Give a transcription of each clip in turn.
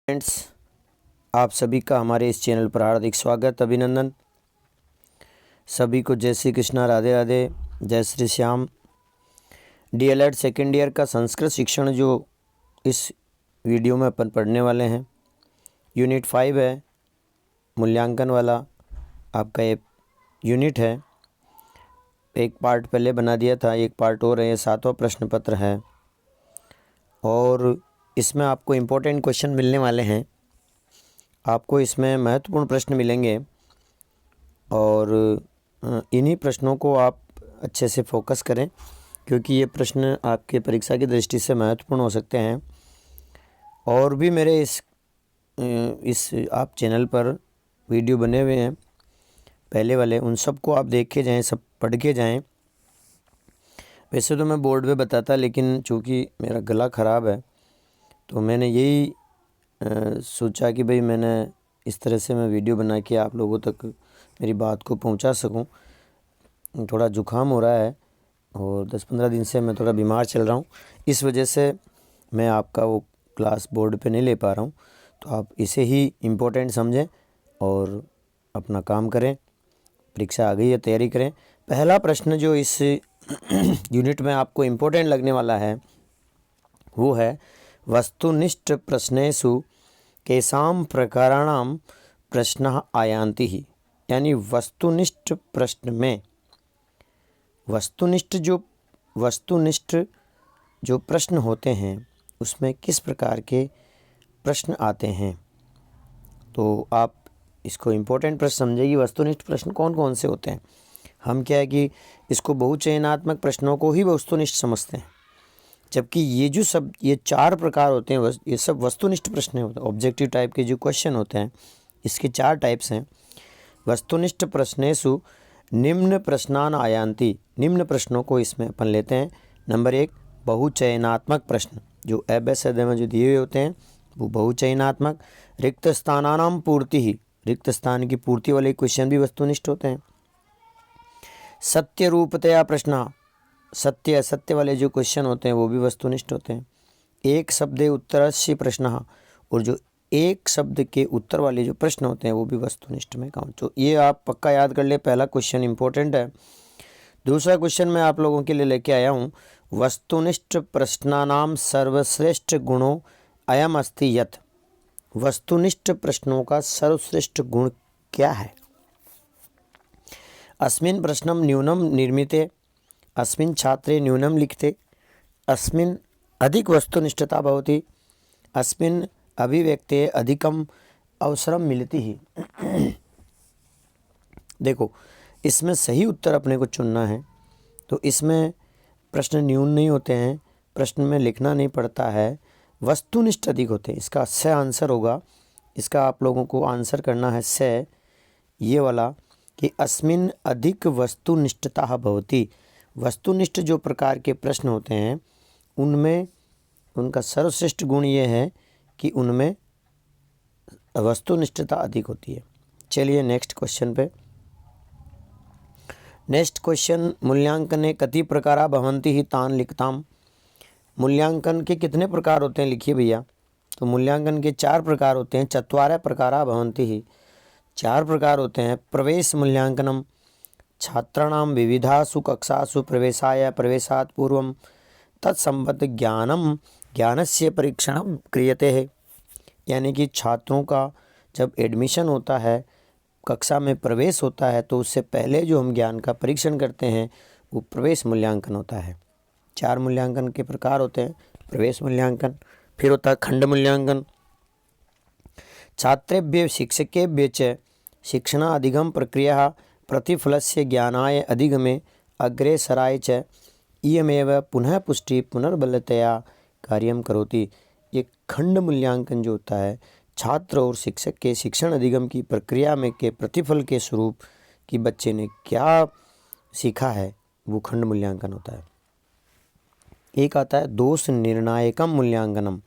Friends, आप सभी का हमारे इस चैनल पर हार्दिक स्वागत, अभिनंदन। सभी को जय श्री कृष्णा, राधे राधे, जय Shri Shyam. DElEd second year का संस्कृत शिक्षण जो इस वीडियो में अपन पढ़ने वाले हैं, यूनिट 5 है, मूल्यांकन वाला आपका ये यूनिट है। एक पार्ट पहले बना दिया था, एक पार्ट और है, 7वां प्रश्न पत्र है और इसमें आपको इम्पोर्टेंट क्वेश्चन मिलने वाले हैं। आपको इसमें महत्वपूर्ण प्रश्न मिलेंगे और इन्हीं प्रश्नों को आप अच्छे से फोकस करें, क्योंकि ये प्रश्न आपके परीक्षा की दृष्टि से महत्वपूर्ण हो सकते हैं। और भी मेरे इस आप चैनल पर वीडियो बने हुए हैं पहले वाले, उन सब को आप देख के जाएँ, सब पढ़ के जाएँ। वैसे तो मैं बोर्ड पे बताता, लेकिन चूँकि मेरा गला ख़राब है तो मैंने यही सोचा कि भाई मैंने इस तरह से मैं वीडियो बना के आप लोगों तक मेरी बात को पहुंचा सकूं। थोड़ा जुकाम हो रहा है और 10-15 दिन से मैं थोड़ा बीमार चल रहा हूं, इस वजह से मैं आपका वो क्लास बोर्ड पे नहीं ले पा रहा हूं। तो आप इसे ही इम्पोर्टेंट समझें और अपना काम करें। परीक्षा आ गई है, तैयारी करें। पहला प्रश्न जो इस यूनिट में आपको इम्पोर्टेंट लगने वाला है वो है, वस्तुनिष्ठ प्रश्नेषु केषां प्रकाराणां प्रश्नः आयान्ति ही। यानी वस्तुनिष्ठ प्रश्न में वस्तुनिष्ठ जो प्रश्न होते हैं उसमें किस प्रकार के प्रश्न आते हैं। तो आप इसको इम्पोर्टेंट प्रश्न समझेगी। वस्तुनिष्ठ प्रश्न कौन कौन से होते हैं? हम क्या है कि इसको बहुचयनात्मक प्रश्नों को ही वस्तुनिष्ठ समझते हैं, जबकि ये 4 प्रकार होते हैं, ये सब वस्तुनिष्ठ प्रश्न होते हैं। ऑब्जेक्टिव टाइप के जो क्वेश्चन होते हैं, इसके 4 टाइप्स हैं। वस्तुनिष्ठ प्रश्नेषु निम्न प्रश्नान आयान्ति। निम्न प्रश्नों को इसमें अपन लेते हैं। नंबर 1, बहुचयनात्मक प्रश्न, जो एबेसद में जो दिए हुए होते हैं वो बहुचयनात्मक। रिक्त स्थानानां पूर्ति ही, रिक्त स्थान की पूर्ति वाले क्वेश्चन भी वस्तुनिष्ठ होते हैं। सत्य रूपतया प्रश्न, सत्य असत्य वाले जो क्वेश्चन होते हैं वो भी वस्तुनिष्ठ होते हैं। एक शब्दे उत्तरस्य प्रश्न, और जो एक शब्द के उत्तर वाले जो प्रश्न होते हैं वो भी वस्तुनिष्ठ में काउंट। तो ये आप पक्का याद कर ले, पहला क्वेश्चन इंपॉर्टेंट है। दूसरा क्वेश्चन मैं आप लोगों के लिए लेके आया हूँ, वस्तुनिष्ठ प्रश्नानाम सर्वश्रेष्ठ गुणों अयम अस्ति यत्। वस्तुनिष्ठ प्रश्नों का सर्वश्रेष्ठ गुण क्या है? अस्मिन् प्रश्नम न्यूनम निर्मिते, अस्मिन् छात्रे न्यूनम लिखते, अस्मिन् अधिक वस्तुनिष्ठता भवति, अस्मिन् अभिव्यक्ते अधिकम अवसरम मिलती ही। देखो, इसमें सही उत्तर अपने को चुनना है। तो इसमें प्रश्न न्यून नहीं होते हैं, प्रश्न में लिखना नहीं पड़ता है, वस्तुनिष्ठ अधिक होते हैं। इसका स आंसर होगा। इसका आप लोगों को आंसर करना है स, ये वाला, कि अस्मिन् अधिक वस्तुनिष्ठता भवति। वस्तुनिष्ठ जो प्रकार के प्रश्न होते हैं उनमें उनका सर्वश्रेष्ठ गुण ये है कि उनमें वस्तुनिष्ठता अधिक होती है। चलिए नेक्स्ट क्वेश्चन पे। नेक्स्ट क्वेश्चन, मूल्यांकने कति प्रकारा भवन्ति ही तान लिखताम। मूल्यांकन के कितने प्रकार होते हैं लिखिए भैया। तो मूल्यांकन के 4 प्रकार होते हैं। चत्वारः प्रकारा भवन्ति ही, 4 प्रकार होते हैं। प्रवेश मूल्यांकनम, छात्राणां विविधासु कक्षासु प्रवेशाय प्रवेशात् पूर्वं तत्संबद्ध ज्ञानस्य परीक्षणं क्रियते है। यानी कि छात्रों का जब एडमिशन होता है, कक्षा में प्रवेश होता है, तो उससे पहले जो हम ज्ञान का परीक्षण करते हैं वो प्रवेश मूल्यांकन होता है। 4 मूल्यांकन के प्रकार होते हैं। प्रवेश मूल्यांकन, फिर होता है खंड मूल्यांकन। छात्रेभ्यः शिक्षकेभ्यः च शिक्षणाधिगम प्रक्रिया प्रतिफलस्य ज्ञानाय अधिगमे अग्रेसराय च इयमेव पुनः पुष्टि पुनर्बलतया कार्यम करोति। ये खंड मूल्यांकन जो होता है, छात्र और शिक्षक के शिक्षण अधिगम की प्रक्रिया में के प्रतिफल के स्वरूप कि बच्चे ने क्या सीखा है, वो खंड मूल्यांकन होता है। एक आता है दोष निर्णायकम मूल्यांकनम।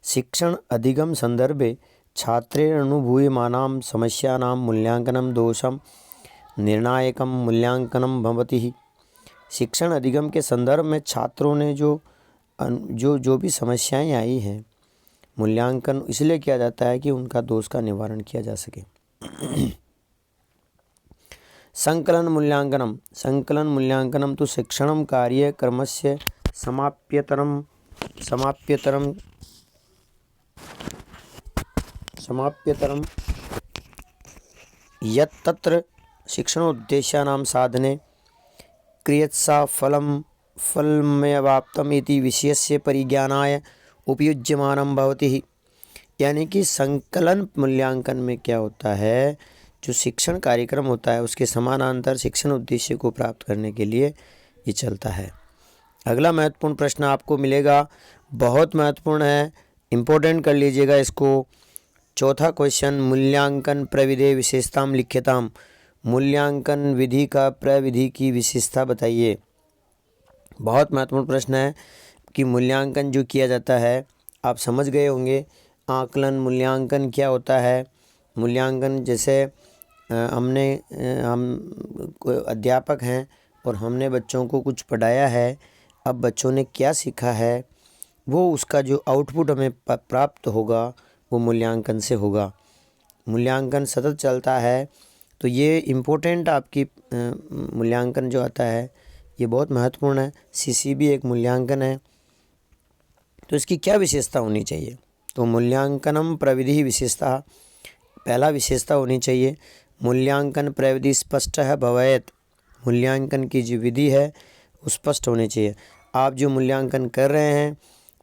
शिक्षण अधिगम संदर्भे छात्रेण अनुभूयमानां समस्यानां मूल्यांकनं दोषम निर्णायकम मूल्यांकनम भवति ही। शिक्षण अधिगम के संदर्भ में छात्रों ने जो भी समस्याएं आई हैं मूल्यांकन इसलिए किया जाता है कि उनका दोष का निवारण किया जा सके। संकलन मूल्यांकनम तो शिक्षणं कार्यक्रमस्य समाप्यतरम यत्तत्र शिक्षणोद्देशानां साधने क्रियत्सा फलमवाप्तम् इति विषयस्य परिज्ञानाय उपयुज्यमानं भवति। यानी कि संकलन मूल्यांकन में क्या होता है, जो शिक्षण कार्यक्रम होता है उसके समानांतर शिक्षण उद्देश्य को प्राप्त करने के लिए ये चलता है। अगला महत्वपूर्ण प्रश्न आपको मिलेगा, बहुत महत्वपूर्ण है, इम्पोर्टेंट कर लीजिएगा इसको। चौथा क्वेश्चन, मूल्यांकन प्रविधि विशेषताम लिख्यताम। मूल्यांकन विधि का प्रविधि की विशेषता बताइए। बहुत महत्वपूर्ण प्रश्न है कि मूल्यांकन जो किया जाता है, आप समझ गए होंगे आकलन मूल्यांकन क्या होता है। मूल्यांकन जैसे हम अध्यापक हैं और हमने बच्चों को कुछ पढ़ाया है, अब बच्चों ने क्या सीखा है वो उसका जो आउटपुट हमें प्राप्त होगा वो मूल्यांकन से होगा। मूल्यांकन सतत चलता है, तो ये इम्पोर्टेंट आपकी मूल्यांकन जो आता है ये बहुत महत्वपूर्ण है। सीसीबी एक मूल्यांकन है, तो इसकी क्या विशेषता होनी चाहिए। तो मूल्यांकनम प्रविधि विशेषता, पहला विशेषता होनी चाहिए मूल्यांकन प्रविधि स्पष्ट है भवेत। मूल्यांकन की जो विधि है वो स्पष्ट होनी चाहिए। आप जो मूल्यांकन कर रहे हैं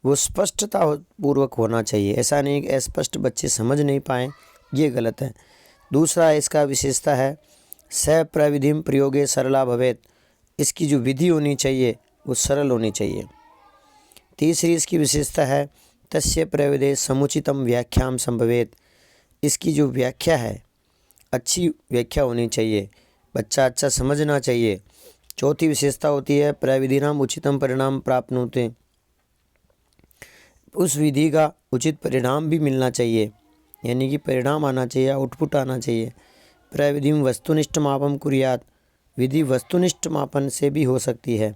वो स्पष्टता पूर्वक होना चाहिए, ऐसा नहीं कि अस्पष्ट बच्चे समझ नहीं पाएँ, ये गलत है। दूसरा इसका विशेषता है स प्रविधिम प्रयोगे सरला भवेत। इसकी जो विधि होनी चाहिए वो सरल होनी चाहिए। तीसरी इसकी विशेषता है तस्य प्रविधे समुचितम व्याख्याम संभवेत। इसकी जो व्याख्या है अच्छी व्याख्या होनी चाहिए, बच्चा अच्छा समझना चाहिए। चौथी विशेषता होती है प्रविधिनाम उचितम परिणाम प्राप्नुते। उस विधि का उचित परिणाम भी मिलना चाहिए, यानी कि परिणाम आना चाहिए, आउटपुट आना चाहिए। प्रविधिम वस्तुनिष्ठ मापम कुर्यात। विधि वस्तुनिष्ठ मापन से भी हो सकती है।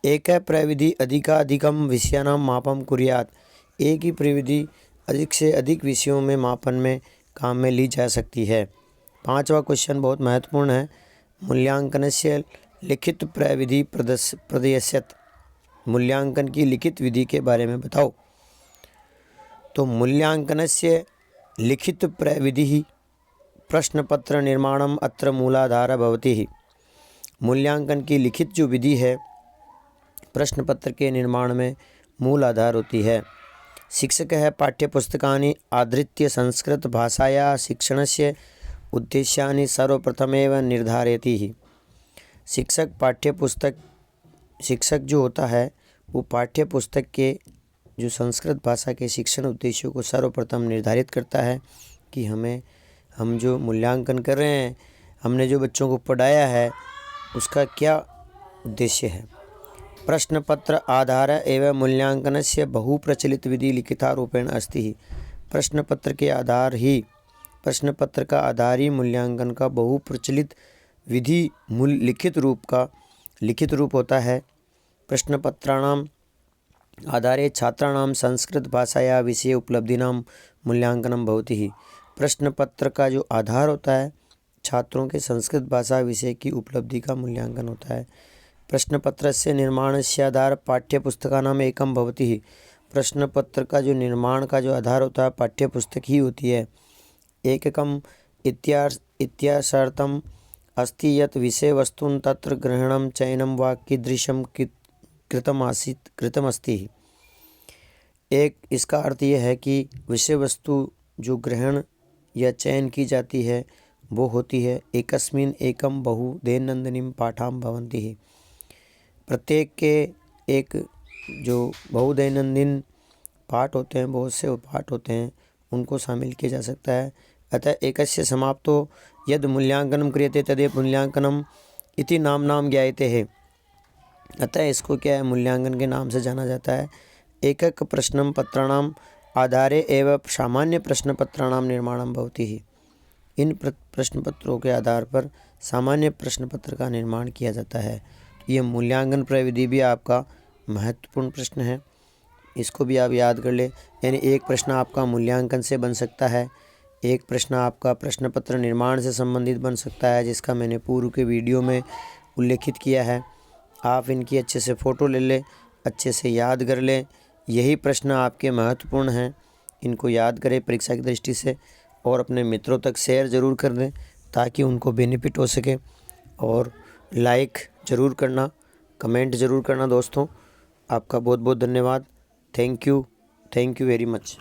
एक है प्रविधि अधिकाधिकम विषयानाम मापम कुर्यात। एक ही प्रविधि अधिक से अधिक विषयों में मापन में काम में ली जा सकती है। पांचवा क्वेश्चन बहुत महत्वपूर्ण है, मूल्यांकनस्य लिखित प्रविधि प्रदर्शयत। मूल्यांकन की लिखित विधि के बारे में बताओ। तो मूल्यांकनस्य लिखित प्रविधि प्रश्नपत्र निर्माणम अत्र मूलाधार भवति। मूल्यांकन की लिखित जो विधि है प्रश्न पत्र के निर्माण में मूल आधार होती है। शिक्षक है पाठ्यपुस्तकानि आधृत्य संस्कृत भाषाया शिक्षणस्य उद्देश्यानि सर्वप्रथमेव निर्धारयति। शिक्षक जो होता है वो पाठ्यपुस्तक के जो संस्कृत भाषा के शिक्षण उद्देश्यों को सर्वप्रथम निर्धारित करता है कि हम जो मूल्यांकन कर रहे हैं, हमने जो बच्चों को पढ़ाया है उसका क्या उद्देश्य है। प्रश्न पत्र आधार एवं मूल्यांकनस्य बहु प्रचलित विधि लिखिता रूपेण अस्ति। प्रश्न पत्र का आधार ही मूल्यांकन का बहु प्रचलित विधि लिखित रूप होता है। प्रश्न पत्राणाम आधारे छात्राणाम संस्कृत भाषाया विषय उपलब्धिनां मूल्यांकनम भवति। प्रश्न पत्र का जो आधार होता है छात्रों के संस्कृत भाषा विषय की उपलब्धि का मूल्यांकन होता है। प्रश्न पत्र से निर्माणस्य आधार पाठ्यपुस्तकानाम एकम भवति। प्रश्न पत्र का जो निर्माण का जो आधार होता है पाठ्यपुस्तक ही होती है। एककम इत्याशर्तम अस्ति यत् विषय वस्तुन तत्र ग्रहणम चयनम वा कीदृशम कृतमस्ति। एक इसका अर्थ यह है कि विषय वस्तु जो ग्रहण या चयन की जाती है वो होती है एकस्मिन एकम बहु दैनंदिनीम पाठाम भवन्ति। प्रत्येक के एक जो बहुदैनंदिन पाठ होते हैं, बहुत से पाठ होते हैं, उनको शामिल किया जा सकता है। अतः एकस्य समाप्तो यद मूल्यांकनम क्रियते तदेव मूल्यांकनम इति नाम ज्ञायते है। अतः इसको क्या है, मूल्यांकन के नाम से जाना जाता है। एकक प्रश्न पत्राणाम आधारे एवं सामान्य प्रश्न पत्राणाम निर्माणम भवति ही। इन प्रश्न पत्रों के आधार पर सामान्य प्रश्न पत्र का निर्माण किया जाता है। ये मूल्यांकन प्रविधि भी आपका महत्वपूर्ण प्रश्न है। इसको भी आप याद कर ले। यानी एक प्रश्न आपका मूल्यांकन से बन सकता है, एक प्रश्न आपका प्रश्न पत्र निर्माण से संबंधित बन सकता है, जिसका मैंने पूर्व के वीडियो में उल्लेखित किया है। आप इनकी अच्छे से फ़ोटो ले लें, अच्छे से याद कर लें। यही प्रश्न आपके महत्वपूर्ण हैं, इनको याद करें परीक्षा की दृष्टि से और अपने मित्रों तक शेयर ज़रूर कर दें ताकि उनको बेनिफिट हो सके। और लाइक ज़रूर करना, कमेंट ज़रूर करना दोस्तों। आपका बहुत बहुत धन्यवाद। Thank you very much.